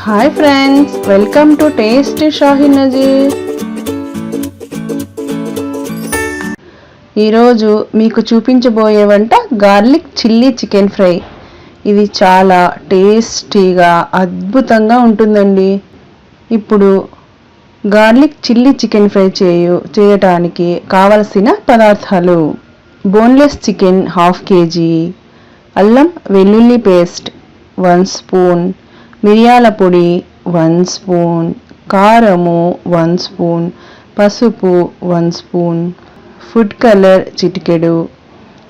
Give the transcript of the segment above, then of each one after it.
Hi friends, welcome to tasty Shahi Nazeer. ఈరోజు మీకు చూపించబోయే వంట గార్లిక్ చిల్లీ చికెన్ ఫ్రై. ఇది చాలా టేస్టీగా అద్భుతంగా ఉంటుందండి. ఇప్పుడు గార్లిక్ చిల్లీ చికెన్ ఫ్రై చేయటానికి కావలసిన పదార్థాలు: బోన్లెస్ చికెన్ ½ kg, అల్లం వెల్లుల్లి పేస్ట్ 1 స్పూన్, మిరియాల పొడి 1 స్పూన్, కారము 1 స్పూన్, పసుపు 1 స్పూన్, ఫుడ్ కలర్ చిటికెడు,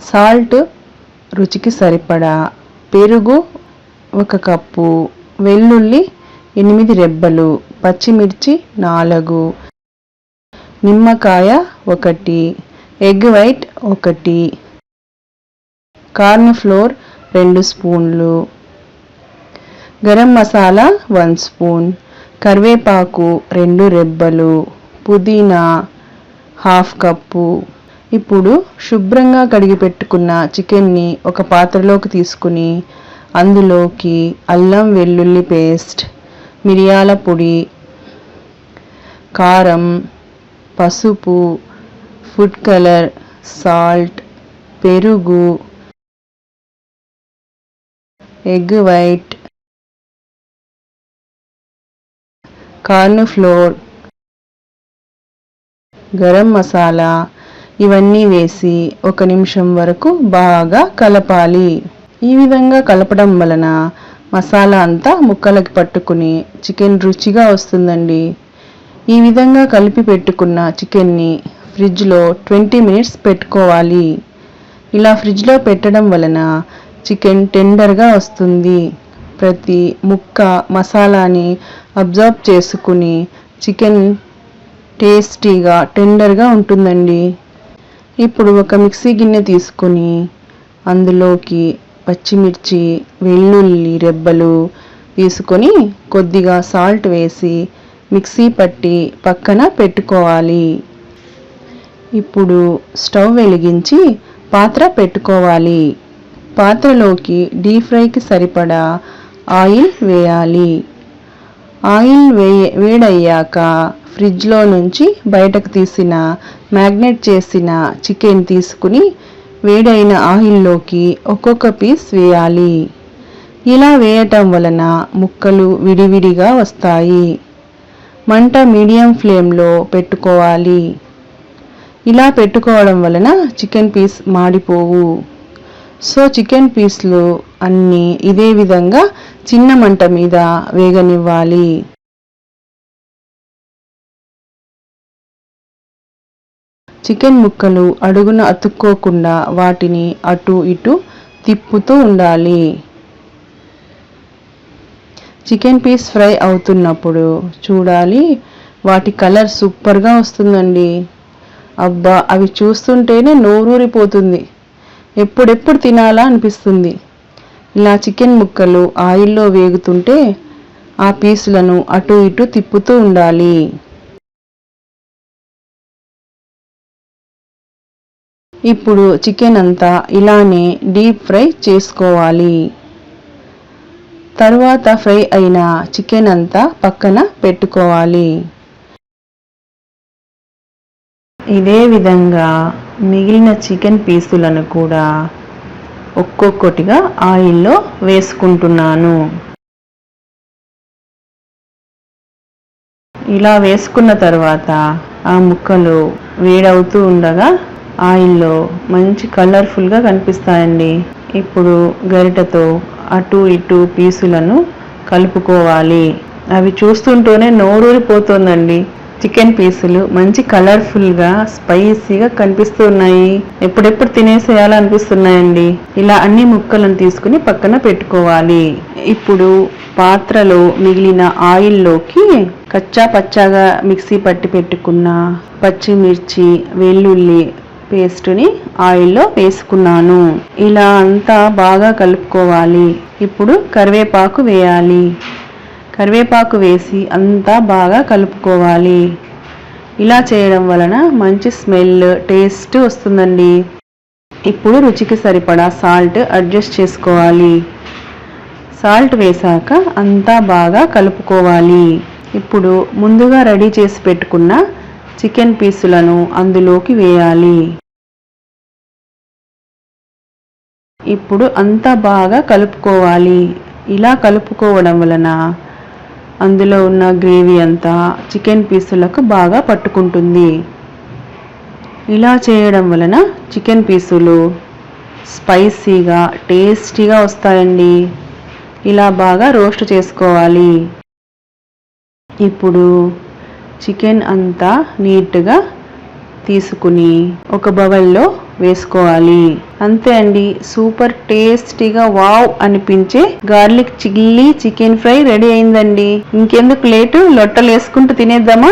సాల్ట్ రుచికి సరిపడా, పెరుగు 1 కప్పు, వెల్లుల్లి 8 రెబ్బలు, పచ్చిమిర్చి 4, నిమ్మకాయ 1, ఎగ్ వైట్ 1, కార్న్ ఫ్లోర్ 2 స్పూన్లు, గరం మసాలా 1 స్పూన్, కరివేపాకు 2 రెబ్బలు, పుదీనా ½ కప్పు. ఇప్పుడు శుభ్రంగా కడిగి పెట్టుకున్న చికెన్ని ఒక పాత్రలోకి తీసుకుని అందులోకి అల్లం వెల్లుల్లి పేస్ట్, మిరియాల పొడి, కారం, పసుపు, ఫుడ్ కలర్, సాల్ట్, పెరుగు, egg white, corn flour, garam masala ఇవన్నీ వేసి 1 నిమిషం వరకు బాగా కలపాలి. ఈ విధంగా కలపడం వలన మసాలా అంతా ముక్కలకి పట్టుకుని చికెన్ రుచిగా వస్తుందండి. ఈ విధంగా కలిపి పెట్టుకున్న చికెన్ని ఫ్రిడ్జ్లో 20 మినిట్స్ పెట్టుకోవాలి. ఇలా ఫ్రిడ్జ్లో పెట్టడం వలన చికెన్ టెండర్గా వస్తుంది. ప్రతి ముక్క మసాలాని అబ్జర్వ్ చేసుకుని చికెన్ టేస్టీగా టెండర్గా ఉంటుందండి. ఇప్పుడు ఒక మిక్సీ గిన్నె తీసుకుని అందులోకి పచ్చిమిర్చి, వెల్లుల్లి రెబ్బలు తీసుకొని కొద్దిగా సాల్ట్ వేసి మిక్సీ పట్టి పక్కన పెట్టుకోవాలి. ఇప్పుడు స్టవ్ వెలిగించి పాత్ర పెట్టుకోవాలి. పాత్రలోకి డీప్ ఫ్రైకి సరిపడా ఆయిల్ వేయాలి. ఆయిల్ వేడయ్యాక ఫ్రిడ్జ్లో నుంచి బయటకు తీసిన మ్యాగ్నేట్ చేసిన చికెన్ తీసుకుని వేడైన ఆయిల్లోకి ఒక్కొక్క పీస్ వేయాలి. ఇలా వేయటం వలన ముక్కలు విడివిడిగా వస్తాయి. మంట మీడియం ఫ్లేమ్లో పెట్టుకోవాలి. ఇలా పెట్టుకోవడం వలన చికెన్ పీస్ మాడిపోవు. సో చికెన్ పీస్లు అన్నీ ఇదే విధంగా చిన్న మంట మీద వేగనివ్వాలి. చికెన్ ముక్కలు అడుగున అతుక్కోకుండా వాటిని అటు ఇటు తిప్పుతూ ఉండాలి. చికెన్ పీస్ ఫ్రై అవుతున్నప్పుడు చూడాలి, వాటి కలర్ సూపర్గా వస్తుందండి. అబ్బా, అవి చూస్తుంటేనే నోరూరిపోతుంది. ఎప్పుడెప్పుడు తినాలా అనిపిస్తుంది. ఇలా చికెన్ ముక్కలు ఆయిల్లో వేగుతుంటే ఆ పీసులను అటు ఇటు తిప్పుతూ ఉండాలి. ఇప్పుడు చికెన్ అంతా ఇలానే డీప్ ఫ్రై చేసుకోవాలి. తర్వాత ఫ్రై అయిన చికెన్ అంతా పక్కన పెట్టుకోవాలి. ఇదే విధంగా మిగిలిన చికెన్ పీసులను కూడా ఒక్కొక్కటిగా ఆయిల్లో వేసుకుంటున్నాను. ఇలా వేసుకున్న తర్వాత ఆ ముక్కలు వేడవుతూ ఉండగా ఆయిల్లో మంచి కలర్ఫుల్గా కనిపిస్తాయండి. ఇప్పుడు గరిటెతో అటు ఇటు పీసులను కలుపుకోవాలి. అవి చూస్తుంటేనే నోరూరిపోతుందండి. చికెన్ పీసులు మంచి కలర్ఫుల్గా స్పైసీగా కనిపిస్తున్నాయి. ఎప్పుడెప్పుడు తినేసేయాలనిపిస్తున్నాయండి. ఇలా అన్ని ముక్కలను తీసుకుని పక్కన పెట్టుకోవాలి. ఇప్పుడు పాత్రలో మిగిలిన ఆయిల్లోకి కచ్చా పచ్చాగా మిక్సీ పట్టి పెట్టుకున్న పచ్చిమిర్చి, వెల్లుల్లి పేస్టుని ఆయిల్లో వేసుకున్నాను. ఇలా అంతా బాగా కలుపుకోవాలి. ఇప్పుడు కరివేపాకు వేయాలి. కరివేపాకు వేసి అంతా బాగా కలుపుకోవాలి. ఇలా చేయడం వలన మంచి స్మెల్, టేస్ట్ వస్తుందండి. ఇప్పుడు రుచికి సరిపడా సాల్ట్ అడ్జస్ట్ చేసుకోవాలి. సాల్ట్ వేశాక అంతా బాగా కలుపుకోవాలి. ఇప్పుడు ముందుగా రెడీ చేసి పెట్టుకున్న చికెన్ పీసులను అందులోకి వేయాలి. ఇప్పుడు అంతా బాగా కలుపుకోవాలి. ఇలా కలుపుకోవడం వలన అందులో ఉన్న గ్రేవీ అంతా చికెన్ పీసులకు బాగా పట్టుకుంటుంది. ఇలా చేయడం వలన చికెన్ పీసులు స్పైసీగా టేస్టీగా వస్తాయండి. ఇలా బాగా రోస్ట్ చేసుకోవాలి. ఇప్పుడు చికెన్ అంతా నీట్గా తీసుకుని ఒక బౌల్లో వేసుకోవాలి. అంతే అండి, సూపర్ టేస్టీగా వావ్ అనిపించే garlic chilli chicken fry ready అయిందండి. ఇంకెందుకు లేటు, లొట్టలు వేసుకుంటూ తినేద్దామా?